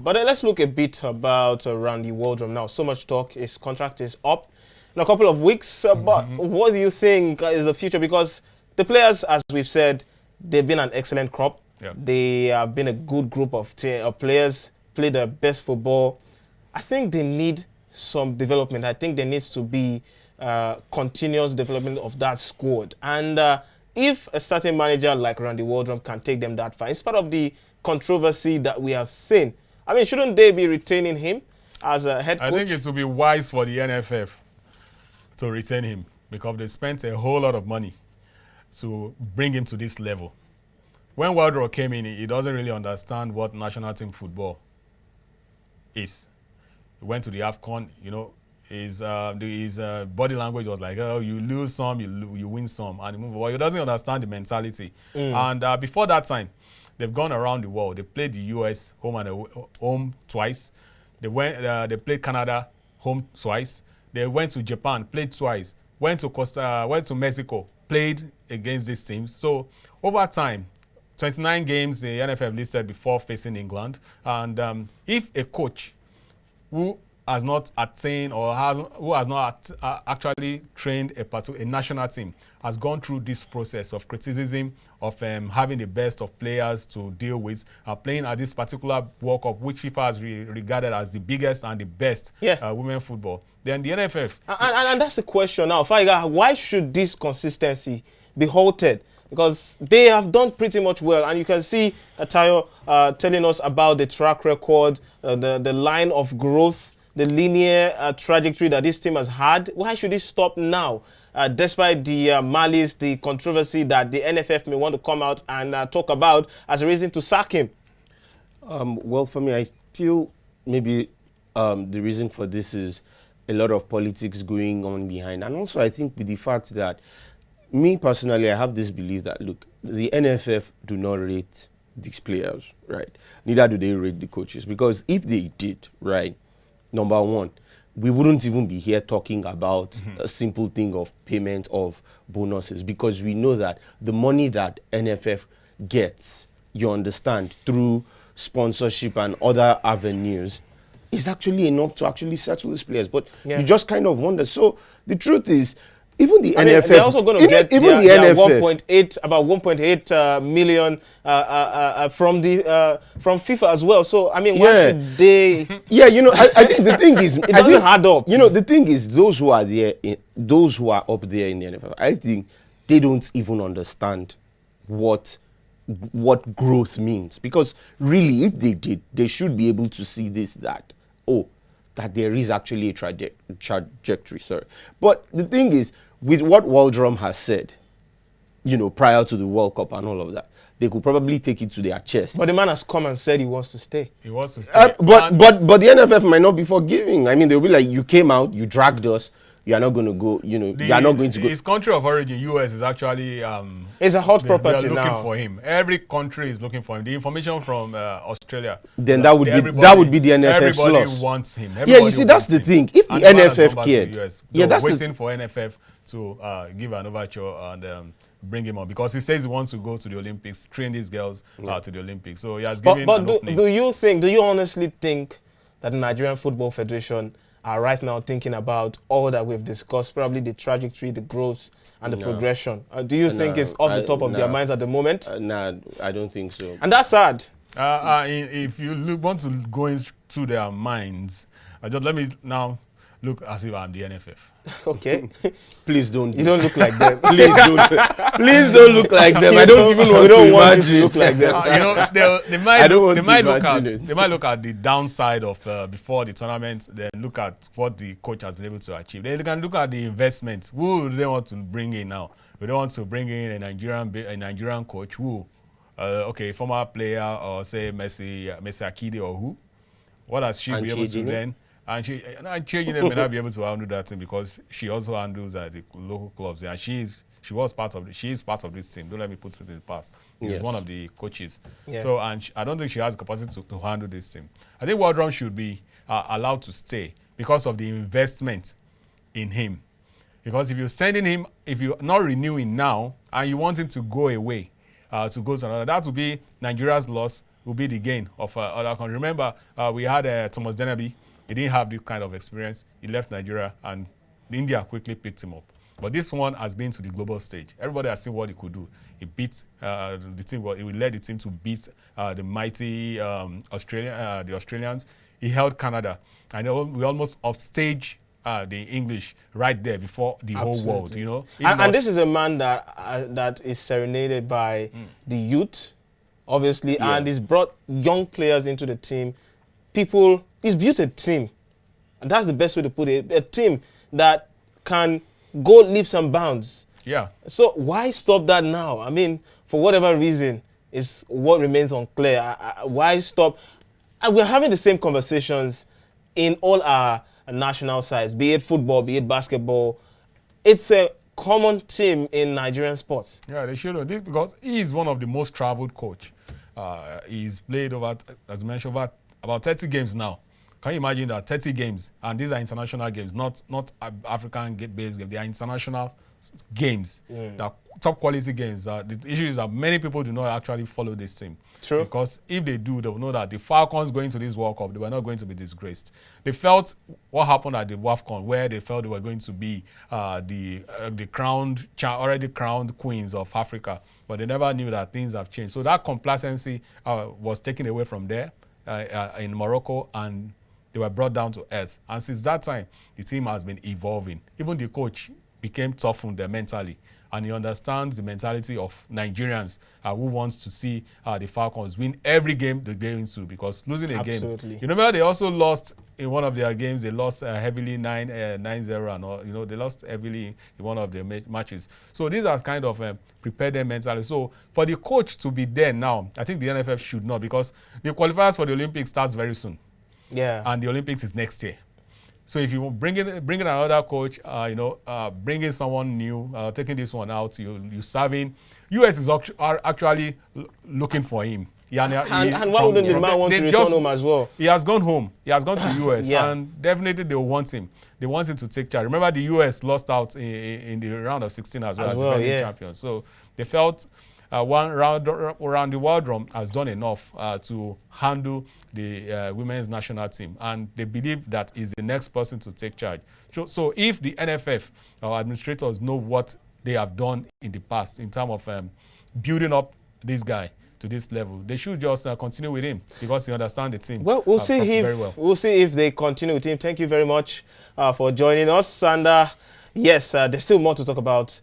But let's look a bit about Randy Waldrum now. So much talk. His contract is up in a couple of weeks. But what do you think is the future? Because the players, as we've said, they've been an excellent crop. Yeah. They have been a good group of players, played their best football. I think they need some development. I think there needs to be continuous development of that squad. And if a certain manager like Randy Waldrum can take them that far, in spite of the controversy that we have seen, I mean, shouldn't they be retaining him as a head coach? I think it would be wise for the NFF to retain him because they spent a whole lot of money to bring him to this level. When Waldrum came in, he doesn't really understand what national team football is. He went to the AFCON, you know, his body language was like, oh, you lose some, you win some, and move. Well, he doesn't understand the mentality. And before that time, they've gone around the world. They played the US home twice. They played Canada home twice. They went to Japan, played twice. Went to Mexico, played against these teams. So over time, 29 games the NFF listed before facing England. And if a coach who has not attained or who has not actually trained a national team has gone through this process of criticism, of having the best of players to deal with, playing at this particular World Cup, which FIFA has regarded as the biggest and the best women football, then the NFF... And that's the question now. Faiga, why should this consistency be halted? Because they have done pretty much well. And you can see Tayo telling us about the track record, the line of growth, the linear trajectory that this team has had. Why should it stop now? Despite the malice, the controversy that the NFF may want to come out and talk about as a reason to sack him? Well, for me, I feel maybe the reason for this is a lot of politics going on behind. And also, I think with the fact that me personally, I have this belief that, look, the NFF do not rate these players, right? Neither do they rate the coaches. Because if they did, right, number one, we wouldn't even be here talking about a simple thing of payment of bonuses, because we know that the money that NFF gets, you understand, through sponsorship and other avenues is actually enough to actually settle these players. But you just kind of wonder. So the truth is, even the NFF, they're also going to get even the NFF 1.8 million from FIFA as well. So I mean, why should they? Yeah, you know, I think the thing is, it doesn't add up. You know, the thing is, those who are there, those who are up there in the NFF, I think they don't even understand what growth means. Because really, if they did, they should be able to see this, that that there is actually a trajectory. Sorry, but the thing is, with what Waldrum has said, you know, prior to the World Cup and all of that, they could probably take it to their chest. But the man has come and said he wants to stay. He wants to stay. But the NFF might not be forgiving. I mean, they'll be like, you came out, you dragged us, you are not going to go, you know, you are not going to go. His country of origin, US, is actually... it's a hot property now. They are looking for him. Every country is looking for him. The information from Australia... Then that would be the NFF's loss. Everybody wants him. Yeah, you see, that's the thing. If the NFF cared... They're waiting for NFF to give an overture and bring him on, because he says he wants to go to the Olympics, train these girls to the Olympics. So he has given an opening. Do you honestly think that the Nigerian Football Federation are right now thinking about all that we've discussed, probably the trajectory, the growth, and the progression? Do you think it's off the top of their minds at the moment? Nah, I don't think so. And that's sad. If you want to go into their minds, just let me now look as if I'm the NFF. Okay. Please don't. You don't look like them. Please don't. Please don't look like them. I don't even want to imagine. You look like them. You know, they might look at the downside of before the tournament, then look at what the coach has been able to achieve. Then they can look at the investment. Who do they want to bring in now? We don't want to bring in a Nigerian coach who, former player, or say Messi Akide, or who? What has she been able to then? And she may not be able to handle that thing, because she also handles the local clubs. Yeah, she is part of this team. Don't let me put it in the past. She's one of the coaches. Yeah. So, and I don't think she has the capacity to handle this team. I think Waldrum should be allowed to stay because of the investment in him. Because if you're not renewing now and you want him to go away, to go to another, that would be Nigeria's loss will be the gain of other countries. Remember, we had Thomas Dennerby. He didn't have this kind of experience. He left Nigeria, and India quickly picked him up. But this one has been to the global stage. Everybody has seen what he could do. He beat the team. Well, he led the team to beat the mighty the Australians. He held Canada, and we almost upstage the English right there before the whole world. You know, and this is a man that is serenaded by the youth, obviously, and he's brought young players into the team. He's built a team, and that's the best way to put it. A team that can go leaps and bounds. Yeah. So why stop that now? I mean, for whatever reason, is what remains unclear. Why stop? We're having the same conversations in all our national sides, be it football, be it basketball. It's a common theme in Nigerian sports. Yeah, they should have this because he is one of the most traveled coach. He's played over, as mentioned, over about 30 games now. Can you imagine that 30 games, and these are international games, not African-based games. They are international games, that top quality games. The issue is that many people do not actually follow this team. True. Because if they do, they will know that the Falcons going to this World Cup, they were not going to be disgraced. They felt what happened at the WAFCON, where they felt they were going to be the already crowned queens of Africa, but they never knew that things have changed. So that complacency was taken away from there in Morocco, and they were brought down to earth. And since that time, the team has been evolving. Even the coach became toughened mentally. And he understands the mentality of Nigerians who wants to see the Falcons win every game they get into, because losing a game. You remember they also lost in one of their games. They lost heavily 9-0 and all. You know, they lost heavily in one of their matches. So these are kind of prepared them mentally. So for the coach to be there now, I think the NFF should not, because the qualifiers for the Olympics starts very soon. Yeah. And the Olympics is next year. So if you bring in another coach, bring in someone new, taking this one out, you serving. US is actually looking for him. And why wouldn't the man want to return home as well? He has gone home. He has gone to US, yeah. And definitely they want him. They want him to take charge. Remember, the US lost out in the round of 16 as well, defending champions. So they felt Randy Waldrum has done enough to handle the women's national team, and they believe that is the next person to take charge. So if the NFF or administrators know what they have done in the past in terms of building up this guy to this level, they should just continue with him, because they understand the team. Well, we'll see if they continue with him. Thank you very much for joining us, and yes, there's still more to talk about